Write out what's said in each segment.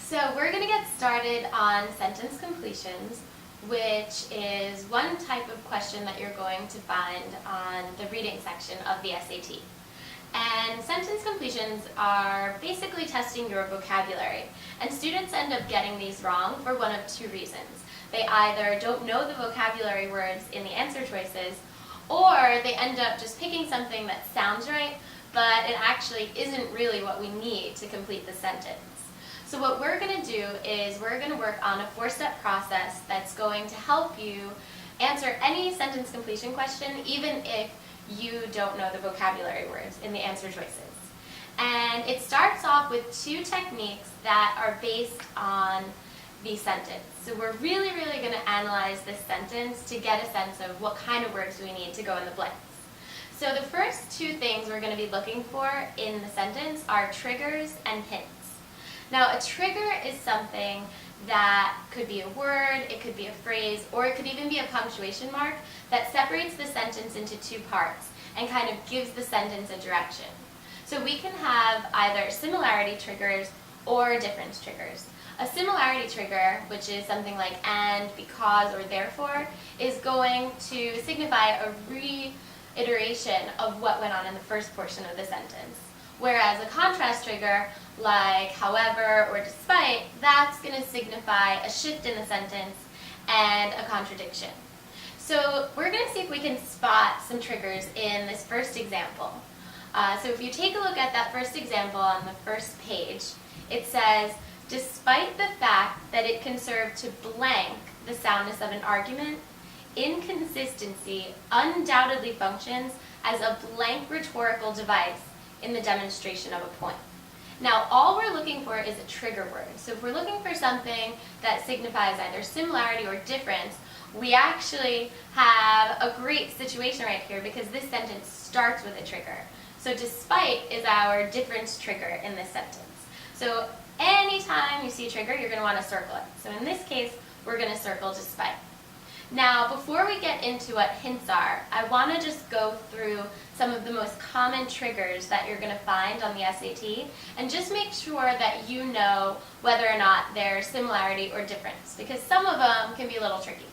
So we're going to get started on sentence completions, which is one type of question that you're going to find on the reading section of the SAT. And sentence completions are basically testing your vocabulary. And students end up getting these wrong for one of two reasons. They either don't know the vocabulary words in the answer choices, or they end up just picking something that sounds right, but it actually isn't really what we need to complete the sentence. So what we're going to do is we're going to work on a four-step process that's going to help you answer any sentence completion question, even if you don't know the vocabulary words in the answer choices. And it starts off with two techniques that are based on the sentence. So we're really going to analyze this sentence to get a sense of what kind of words we need to go in the blanks. So the first two things we're going to be looking for in the sentence are triggers and hints. Now, a trigger is something that could be a word, it could be a phrase, or it could even be a punctuation mark that separates the sentence into two parts and kind of gives the sentence a direction. So we can have either similarity triggers or difference triggers. A similarity trigger, which is something like and, because, or therefore, is going to signify a reiteration of what went on in the first portion of the sentence. Whereas a contrast trigger, like however or despite, that's going to signify a shift in the sentence and a contradiction. So we're going to see if we can spot some triggers in this first example. So if you take a look at that first example on the first page, it says, despite the fact that it can serve to blank the soundness of an argument, inconsistency undoubtedly functions as a blank rhetorical device in the demonstration of a point. Now, all we're looking for is a trigger word. So if we're looking for something that signifies either similarity or difference, we actually have a great situation right here because this sentence starts with a trigger. So despite is our difference trigger in this sentence. So anytime you see a trigger, you're going to want to circle it. So in this case, we're going to circle despite. Now, before we get into what hints are, I want to just go through some of the most common triggers that you're going to find on the SAT and just make sure that you know whether or not they're similarity or difference, because some of them can be a little tricky.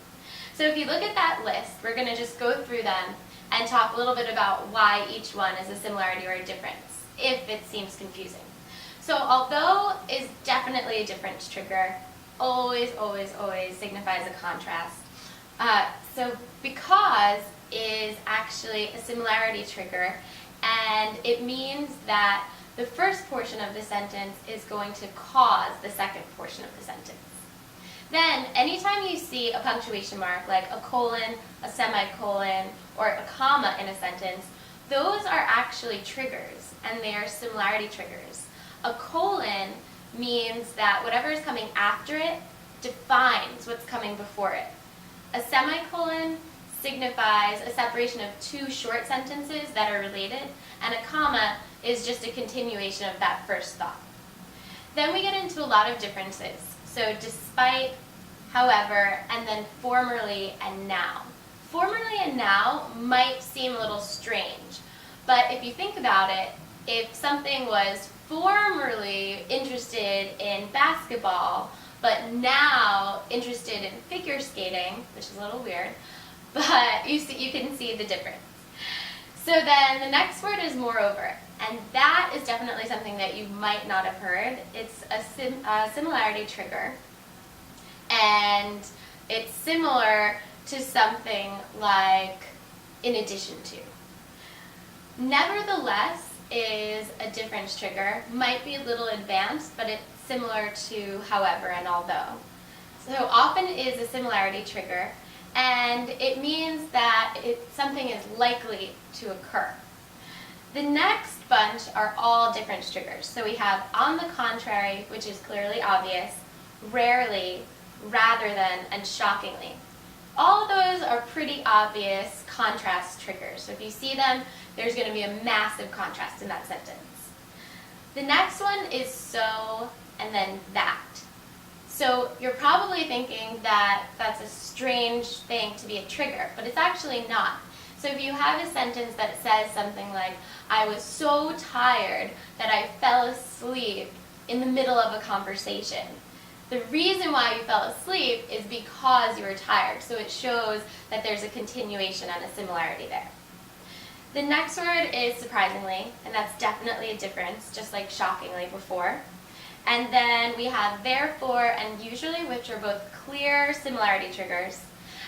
So if you look at that list, we're going to just go through them and talk a little bit about why each one is a similarity or a difference, if it seems confusing. So although is definitely a difference trigger, always signifies a contrast. So because is actually a similarity trigger, and it means that the first portion of the sentence is going to cause the second portion of the sentence. Then, anytime you see a punctuation mark like a colon, a semicolon, or a comma in a sentence, those are actually triggers, and they are similarity triggers. A colon means that whatever is coming after it defines what's coming before it. A semicolon signifies a separation of two short sentences that are related, and a comma is just a continuation of that first thought. Then we get into a lot of differences. So despite, however, and then formerly and now. Formerly and now might seem a little strange, but if you think about it, if something was formerly interested in basketball, but now interested in figure skating, which is a little weird, but you can see the difference. So then the next word is moreover, and that is definitely something that you might not have heard. It's a similarity trigger, and it's similar to something like in addition to. Nevertheless is a difference trigger, might be a little advanced, but it's similar to however and although. So often is a similarity trigger, and it means that something is likely to occur. The next bunch are all difference triggers. So we have on the contrary, which is clearly obvious, rarely, rather than, and shockingly. All of those are pretty obvious contrast triggers. So if you see them, there's going to be a massive contrast in that sentence. The next one is so and then that. So you're probably thinking that that's a strange thing to be a trigger, but it's actually not. So if you have a sentence that says something like, I was so tired that I fell asleep in the middle of a conversation. The reason why you fell asleep is because you were tired, so it shows that there's a continuation and a similarity there. The next word is surprisingly, and that's definitely a difference, just like shockingly before. And then we have therefore and usually, which are both clear similarity triggers.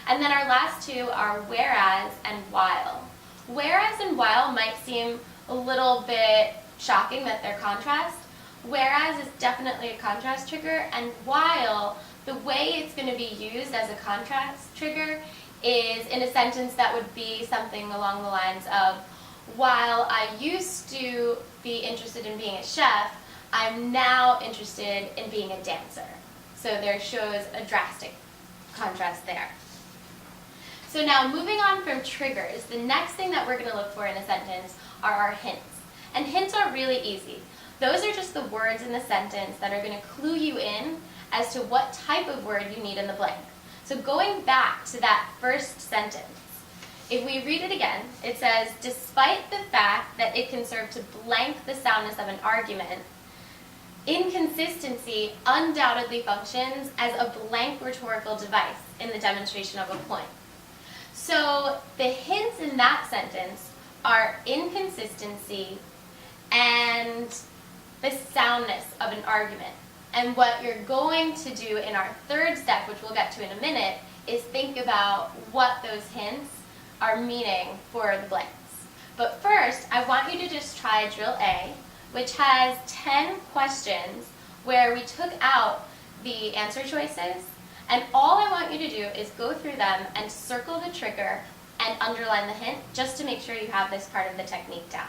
And then our last two are whereas and while. Whereas and while might seem a little bit shocking that they're contrast. Whereas is definitely a contrast trigger, and while, the way it's going to be used as a contrast trigger is in a sentence that would be something along the lines of, while I used to be interested in being a chef, I'm now interested in being a dancer. So there shows a drastic contrast there. So now moving on from triggers, the next thing that we're going to look for in a sentence are our hints. And hints are really easy. Those are just the words in the sentence that are going to clue you in as to what type of word you need in the blank. So going back to that first sentence, if we read it again, it says, despite the fact that it can serve to blank the soundness of an argument, inconsistency undoubtedly functions as a blank rhetorical device in the demonstration of a point. So the hints in that sentence are inconsistency and the soundness of an argument. And what you're going to do in our third step, which we'll get to in a minute, is think about what those hints are meaning for the blanks. But first, I want you to just try drill A, which has 10 questions where we took out the answer choices, and all I want you to do is go through them and circle the trigger and underline the hint just to make sure you have this part of the technique down.